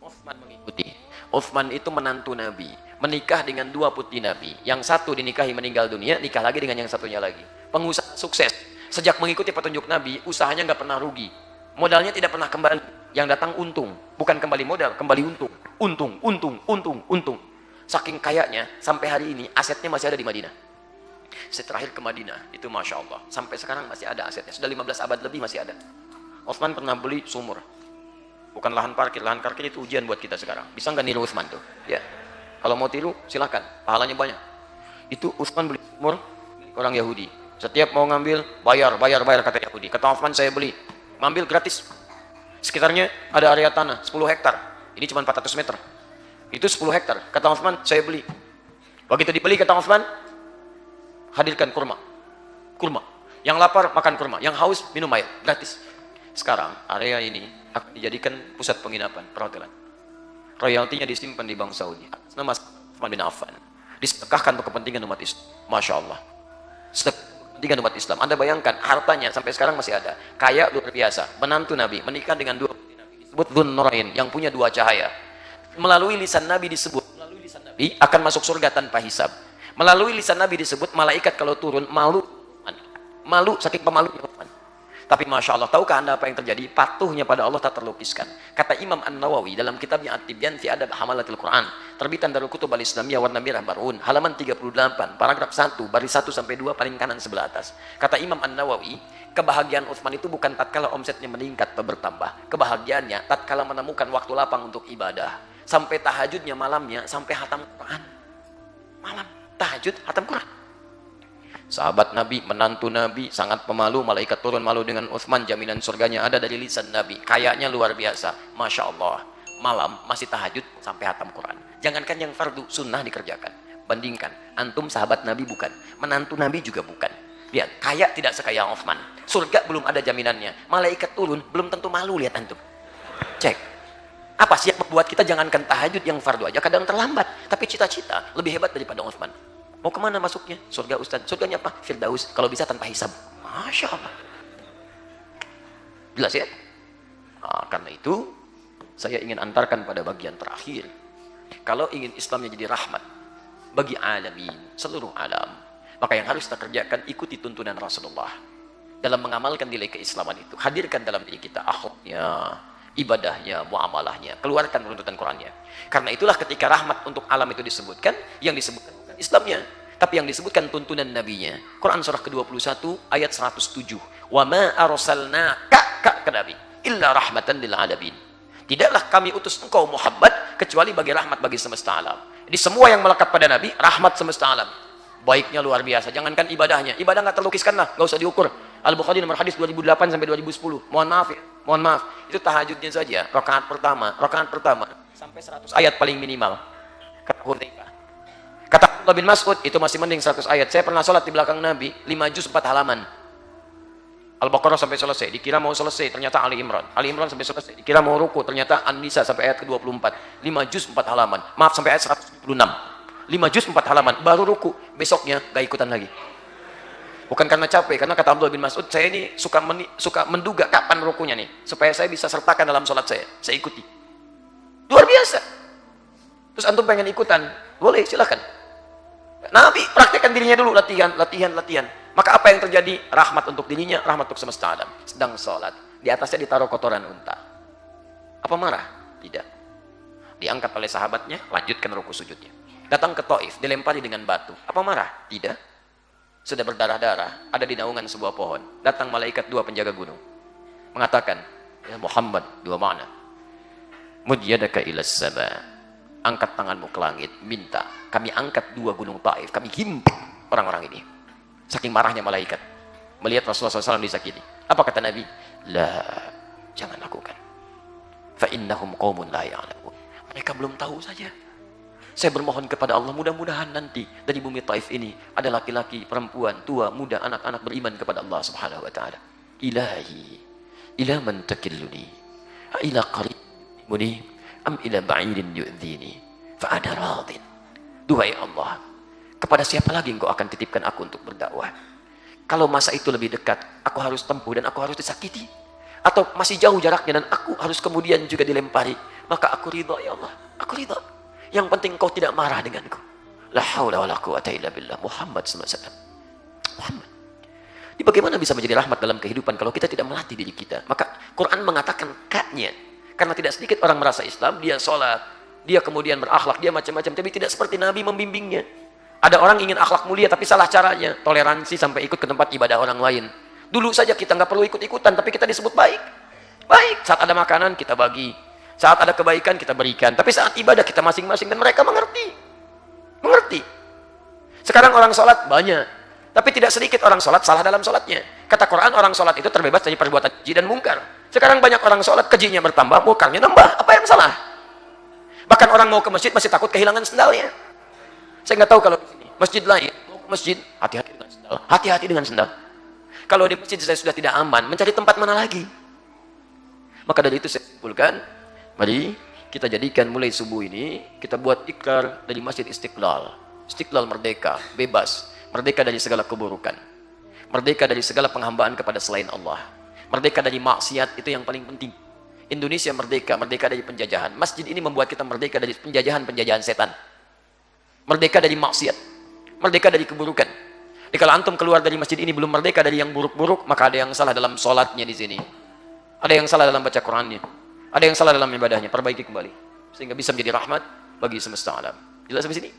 Utsman mengikuti. Utsman itu menantu nabi, menikah dengan 2 putri nabi. Yang satu dinikahi meninggal dunia, nikah lagi dengan yang satunya lagi. Pengusaha sukses. Sejak mengikuti petunjuk nabi, usahanya nggak pernah rugi. Modalnya tidak pernah kembali. Yang datang untung, bukan kembali modal, kembali untung. Untung. Saking kayanya, sampai hari ini asetnya masih ada di Madinah. Saya terakhir ke Madinah, itu Masya Allah. Sampai sekarang masih ada asetnya. Sudah 15 abad lebih masih ada. Utsman pernah beli sumur. Bukan lahan parkir itu ujian buat kita sekarang. Bisa nggak niru Utsman tuh? Ya. Kalau mau tiru, silakan. Pahalanya banyak. Itu Utsman beli sumur orang Yahudi. Setiap mau ngambil, bayar kata Yahudi. Kata Utsman, saya beli. Ngambil gratis. Sekitarnya ada area tanah, 10 hektar. Ini cuma 400 meter. Itu 10 hektar. Kata Utsman, saya beli. Begitu dibeli, kata Utsman, hadirkan kurma. Yang lapar makan kurma, yang haus minum air, gratis. Sekarang area ini akan dijadikan pusat penginapan, perhotelan. Royaltinya disimpan di Bank Saudi. Nama Utsman bin Affan. Disedekahkan untuk kepentingan umat Islam. Masya Allah. Kepentingan umat Islam. Anda bayangkan hartanya sampai sekarang masih ada. Kaya luar biasa. Menantu Nabi menikah dengan dua Nabi. Disebut Dzun Nurain, yang punya dua cahaya. Melalui lisan Nabi disebut. Melalui lisan Nabi akan masuk surga tanpa hisab. Melalui lisan Nabi disebut malaikat kalau turun malu saking pemalunya. Tapi Masya Allah, tahukah Anda apa yang terjadi? Patuhnya pada Allah tak terlukiskan. Kata Imam An-Nawawi dalam kitabnya At-Tibyan fi Adab Hamalatil Quran, terbitan Darul Kutub Al-Islamiyah warna merah Barun, halaman 38, paragraf 1, baris 1 sampai 2 paling kanan sebelah atas. Kata Imam An-Nawawi, kebahagiaan Utsman itu bukan tatkala omsetnya meningkat atau bertambah. Kebahagiaannya tatkala menemukan waktu lapang untuk ibadah. Sampai tahajudnya malamnya, sampai hatam Quran. Malam tahajud hatam Quran. Sahabat Nabi, menantu Nabi, sangat pemalu, malaikat turun malu dengan Utsman, jaminan surganya ada dari lisan Nabi. Kayaknya luar biasa, Masya Allah. Malam masih tahajud sampai hatam Quran. Jangankan yang fardu, sunnah dikerjakan. Bandingkan, antum sahabat Nabi bukan, menantu Nabi juga bukan. Lihat, kaya tidak sekaya Utsman. Surga belum ada jaminannya. Malaikat turun, belum tentu malu, lihat antum. Cek. Apa sih yang membuat kita jangankan tahajud yang fardu aja kadang terlambat. Tapi cita-cita lebih hebat daripada Utsman. Mau kemana masuknya? Surga Ustaz. Surganya apa? Firdaus. Kalau bisa tanpa hisab. Masya Allah. Jelas ya? Nah, karena itu, saya ingin antarkan pada bagian terakhir. Kalau ingin Islamnya jadi rahmat bagi alamin, seluruh alam, maka yang harus kita kerjakan, ikuti tuntunan Rasulullah. Dalam mengamalkan nilai keislaman itu, hadirkan dalam diri kita akhlaknya, ibadahnya, muamalahnya, keluarkan runtutan Qurannya. Karena itulah ketika rahmat untuk alam itu disebutkan, yang disebutkan Islamnya, tapi yang disebutkan tuntunan nabinya. Quran surah ke-21 ayat 107. Wa ma arsalnaka ka nabi illa rahmatan lil alamin. Tidaklah kami utus engkau Muhammad kecuali bagi rahmat bagi semesta alam. Jadi semua yang melekat pada nabi rahmat semesta alam. Baiknya luar biasa. Jangankan ibadahnya. Ibadah enggak terlukiskan lah, enggak usah diukur. Al-Bukhari nomor hadis 2008 sampai 2010. Mohon maaf ya. Mohon maaf. Itu tahajudnya saja, rakaat pertama sampai 100 ayat paling minimal. Kata Hudzaifah. Kata Abdullah bin Mas'ud, itu masih mending 100 ayat. Saya pernah sholat di belakang Nabi, 5 juz 4 halaman. Al-Baqarah sampai selesai, dikira mau selesai, ternyata Ali Imran. Ali Imran sampai selesai, dikira mau ruku, ternyata An-Nisa sampai ayat ke-24. 5 juz 4 halaman. Maaf, sampai ayat 176. 5 juz 4 halaman, baru ruku. Besoknya, gak ikutan lagi. Bukan karena capek, karena kata Abdullah bin Mas'ud, saya ini suka menduga kapan rukunya nih, supaya saya bisa sertakan dalam sholat saya ikuti. Luar biasa. Terus antum pengen ikutan, boleh, silakan. Nabi praktekkan dirinya dulu, latihan. Maka apa yang terjadi? Rahmat untuk dirinya, rahmat untuk semesta alam. Sedang sholat, di atasnya ditaruh kotoran unta. Apa marah? Tidak. Diangkat oleh sahabatnya, lanjutkan ruku sujudnya. Datang ke Taif, dilempari dengan batu. Apa marah? Tidak. Sudah berdarah-darah, ada di naungan sebuah pohon. Datang malaikat 2 penjaga gunung. Mengatakan, ya Muhammad, 2 makna. Mudiyadaka ilas sama. Angkat tanganmu ke langit, minta. Kami angkat 2 gunung Taif, kami himpit orang-orang ini. Saking marahnya malaikat. Melihat Rasulullah SAW disakiti. Apa kata Nabi? La, jangan lakukan. Fa innahum qaumun la ya'lamun. Mereka belum tahu saja. Saya bermohon kepada Allah, mudah-mudahan nanti dari bumi Taif ini ada laki-laki, perempuan, tua, muda, anak-anak beriman kepada Allah Subhanahu wa taala. Ilahi, ila man takilluni, ila qaribuni, am ila ba'idin yu'dhini, fa ana radin. Duhai Allah, kepada siapa lagi engkau akan titipkan aku untuk berdakwah? Kalau masa itu lebih dekat, aku harus tempuh dan aku harus disakiti, atau masih jauh jaraknya dan aku harus kemudian juga dilempari, maka aku ridha ya Allah, aku ridha. Yang penting kau tidak marah denganku. La haula wala quwata illa billah. Muhammad sallallahu alaihi wasallam. Muhammad. Ini bagaimana bisa menjadi rahmat dalam kehidupan kalau kita tidak melatih diri kita? Maka Quran mengatakan kaknya. Karena tidak sedikit orang merasa Islam, dia sholat, dia kemudian berakhlak, dia macam-macam, tapi tidak seperti Nabi membimbingnya. Ada orang ingin akhlak mulia tapi salah caranya, toleransi sampai ikut ke tempat ibadah orang lain. Dulu saja kita nggak perlu ikut-ikutan, tapi kita disebut baik. Baik, saat ada makanan kita bagi, saat ada kebaikan kita berikan, tapi saat ibadah kita masing-masing, dan mereka mengerti. Mengerti. Sekarang orang sholat banyak, tapi tidak sedikit orang sholat salah dalam sholatnya. Kata Quran, orang sholat itu terbebas dari perbuatan keji dan mungkar. Sekarang banyak orang sholat, kejinya bertambah, mungkarnya nambah. Apa yang salah? Bahkan orang mau ke masjid masih takut kehilangan sendalnya. Saya nggak tahu kalau di sini masjid lain, mau ke masjid, hati-hati dengan sendal. Hati-hati dengan sendal. Kalau di masjid saya sudah tidak aman, mencari tempat mana lagi? Maka dari itu saya simpulkan, mari kita jadikan mulai subuh ini, kita buat ikrar dari Masjid Istiqlal. Istiqlal merdeka, bebas, merdeka dari segala keburukan, merdeka dari segala penghambaan kepada selain Allah, merdeka dari maksiat, itu yang paling penting. Indonesia merdeka, merdeka dari penjajahan. Masjid ini membuat kita merdeka dari penjajahan-penjajahan setan. Merdeka dari maksiat, merdeka dari keburukan. Jadi kalau antum keluar dari masjid ini belum merdeka dari yang buruk-buruk, maka ada yang salah dalam sholatnya di sini. Ada yang salah dalam baca Qurannya. Ada yang salah dalam ibadahnya. Perbaiki kembali. Sehingga bisa menjadi rahmat bagi semesta alam. Jelas sampai sini?